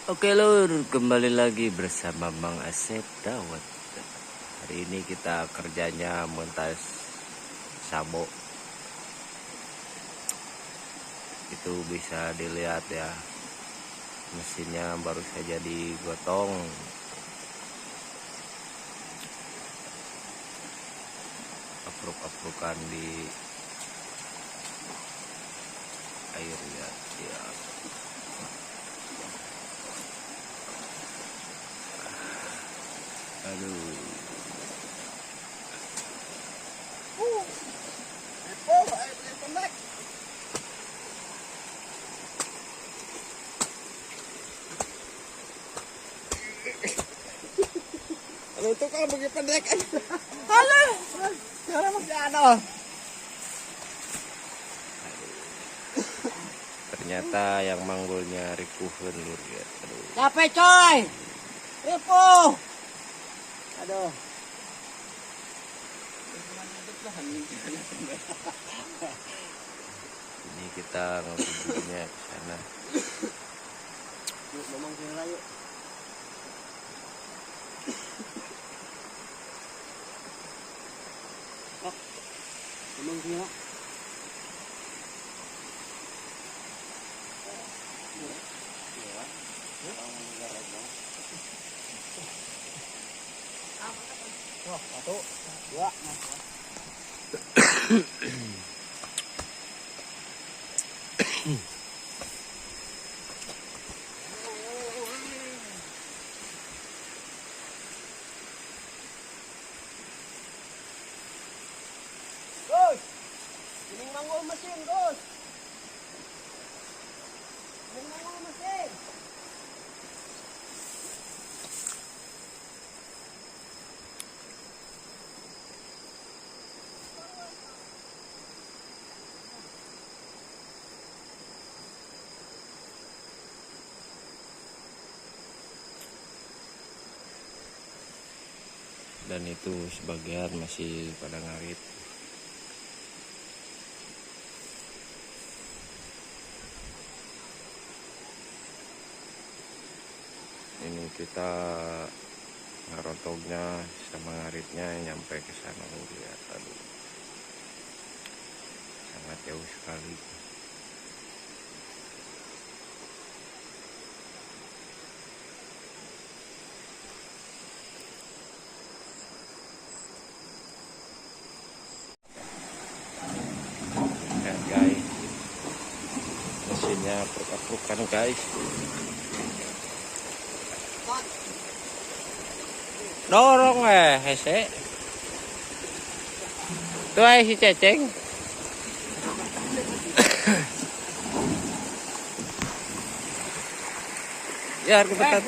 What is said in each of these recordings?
Oke lur, kembali lagi bersama Mang Asep Dawat. Hari ini kita kerjanya montas sabuk. Itu bisa dilihat ya, mesinnya baru saja digotong. Apruk-aprukan di air ya. Aduh. Itu kalau pergi pendek kan. Halo. Sekarang masih ada. Ternyata yang manggulnya rikuhun lur ya. Aduh. Capek coy. Ripu. Aduh. Ini kita ngikutinnya ke sana. Yuk ngomong sini lah yuk. Ngomong sini lah. Satu, dua, Gus, ini manggul mesin, Gus. Ini manggul mesin. Dan itu sebagian masih pada ngarit. Ini kita ngerotognya sama ngaritnya nyampe ke sana lihat. Aduh, sangat jauh sekali. Ya guys, mesinnya perkapukan guys. Dorong hese. Tuh si Ceceng. Ya harus ketat.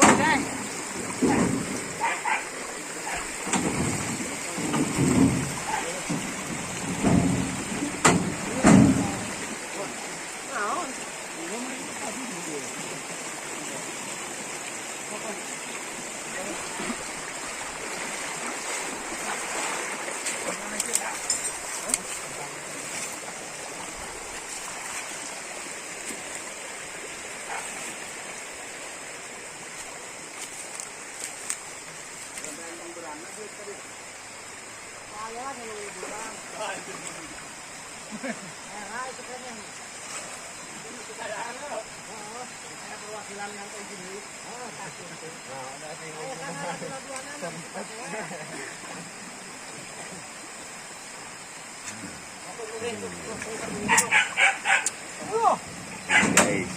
Guys,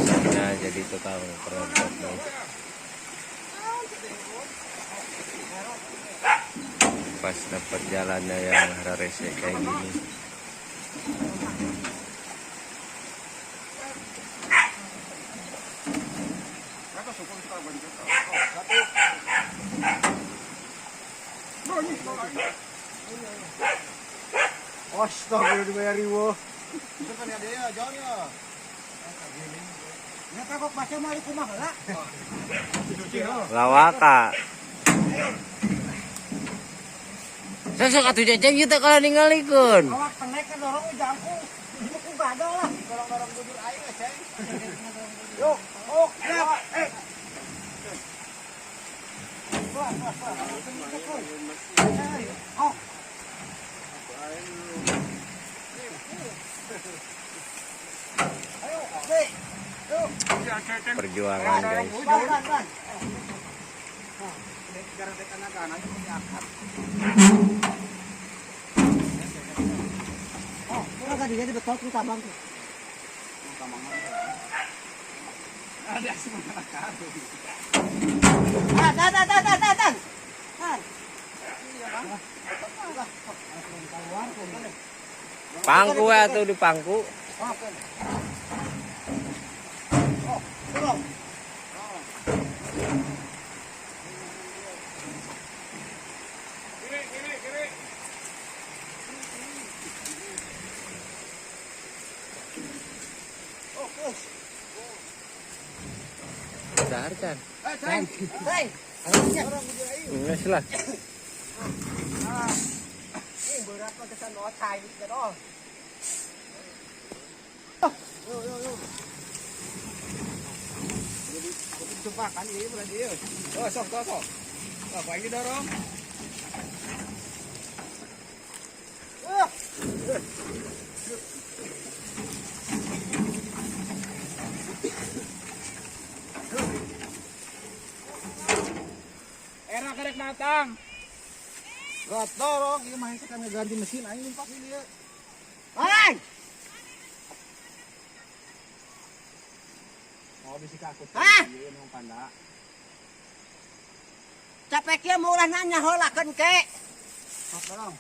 sana jadi total keroncong guys. Pas dapat jalannya yang rese kayak gini. Astaga, dibayar ribu. Itu kan ada ya, jauh ya. Ya kagok baca mari kumaha lah. Lawaka. Sesuk atuh Ceceng kita kalau ningalikeun. Awak pendek kan dorong jangkung. Itu ku gadol lah. Dorong-dorong bujur aing, Ceng. Yuk, oh. perjuangan guys. Oh, tadi jadi betul tuh tabang tuh. Ada semua kado. Dan. Pangku atau di pangku? Dahar kan? Nges lah. Berapa kesan otai gitu. Yo. Jadi jumpa kan ini berarti. Oh, sok. Apa ini dorong? Era kerek matang. Gak dorong, ini main sekarang ganti mesin, ayo numpak ini ya. Bang! Oh, bisa kakut. Hah? Ini yang panda. Capeknya murah nanya holakan ke. Hak dorong.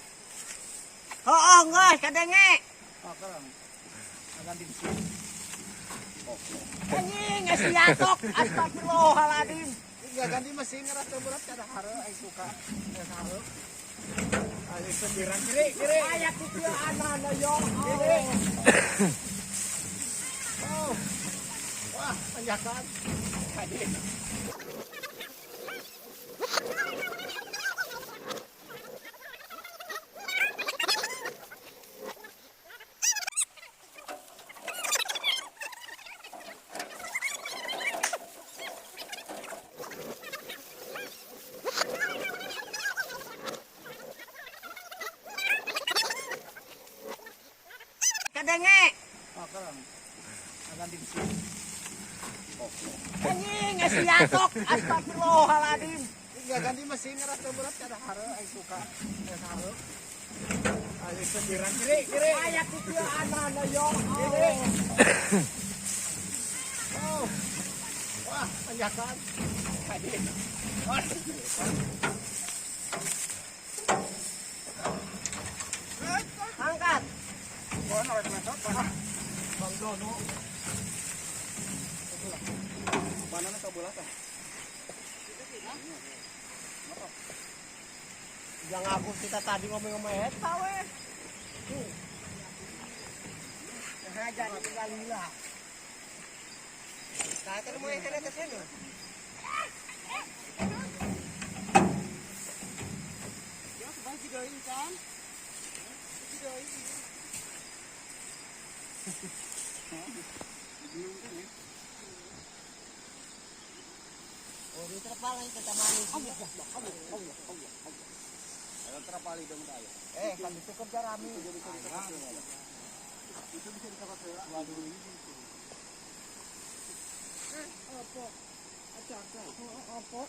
Oh, nggak, kadenge. Hak dorong. Ganti mesin. Anjing, ngasih yatok. Astagfirullahaladzim. Enggak ganti mesin, ngerasa berat, kada haro, ayo suka. Haro. Ayo sediran kiri. Ayak itu anak yo. Oh. Wah, tanjakan. Tadi. Kadenge. Oh, kerang. Ganti mesin. Anjing, ngasih yatok. Astagfirullahaladzim. Enggak ganti mesin, ngerasa berat, kada haro, ayo suka. Haro. Ayo sediran kiri. Ayak itu anak yo. Oh. Wah, tanjakan. Tadi. Angkat. Bang Dono. Mana na kabulat ah? Yang aku kita tadi ngomong-ngomong tahu eh. Hajar tinggal lila. Kata mau yang sana sini. Ya, sebab videoin kan? Videoin. Oh, di terpala kita manis. Allah. Ayo terpali dong tayo. Kan itu kerja rame. Itu bisa dikatakan. Waduh ini. Apa? Acak. Apa?